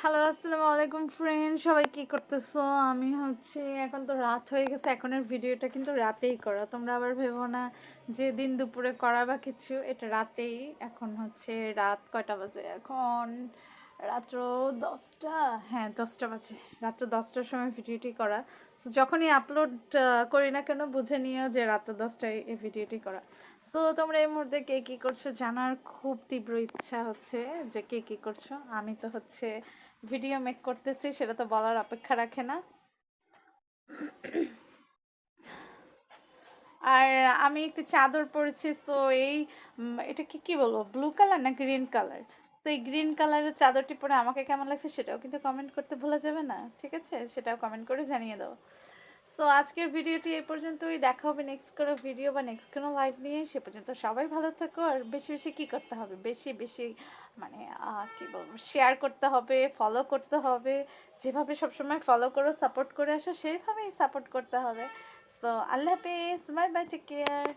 Hello, আসসালামু আলাইকুম friend, সবাই কি করতেছো? আমি হচ্ছে এখন তো রাত হয়ে গেছে, এখনের ভিডিওটা কিন্তু রাতেই করা। তোমরা আবার ভেবো না যে দিন দুপুরে করা বা কিছু, এটা রাতেই। এখন হচ্ছে রাত কয়টা বাজে? এখন রাত্র 10টা। হ্যাঁ, 10টা বাজে। রাত্র 10টার সময় ভিডিওটি করা। সো যখনই আপলোড করি না কেন বুঝে নিও যে রাত্র 10টায় এই ভিডিওটি করা। সো তোমরা এই মুহূর্তে কে কী করছো জানার খুব তীব্র ইচ্ছা হচ্ছে যে কে কী করছো। আমি তো হচ্ছে ভিডিও মেক করতেছি, সেটা তো বলার অপেক্ষা রাখে না। আর আমি একটি চাদর পরেছি। সো এই এটা কি কি বলবো, ব্লু কালার না গ্রিন কালার? তো এই গ্রিন কালারের চাদরটি পরে আমাকে কেমন লাগছে সেটাও কিন্তু কমেন্ট করতে ভুলে যাবে না, ঠিক আছে? সেটাও কমেন্ট করে জানিয়ে দাও। সো আজকের ভিডিওটি এই পর্যন্তই। দেখা হবে নেক্সট কোনো ভিডিও বা নেক্সট কোনো লাইভ নিয়ে। সে পর্যন্ত সবাই ভালো থাকো। আর বেশি বেশি কী করতে হবে, বেশি বেশি মানে কী বলবো, শেয়ার করতে হবে, ফলো করতে হবে। যেভাবে সবসময় ফলো করো, সাপোর্ট করে আসো, সেইভাবেই সাপোর্ট করতে হবে। সো আল্লাহ হাফেজ, বাই বাই, টেক কেয়ার।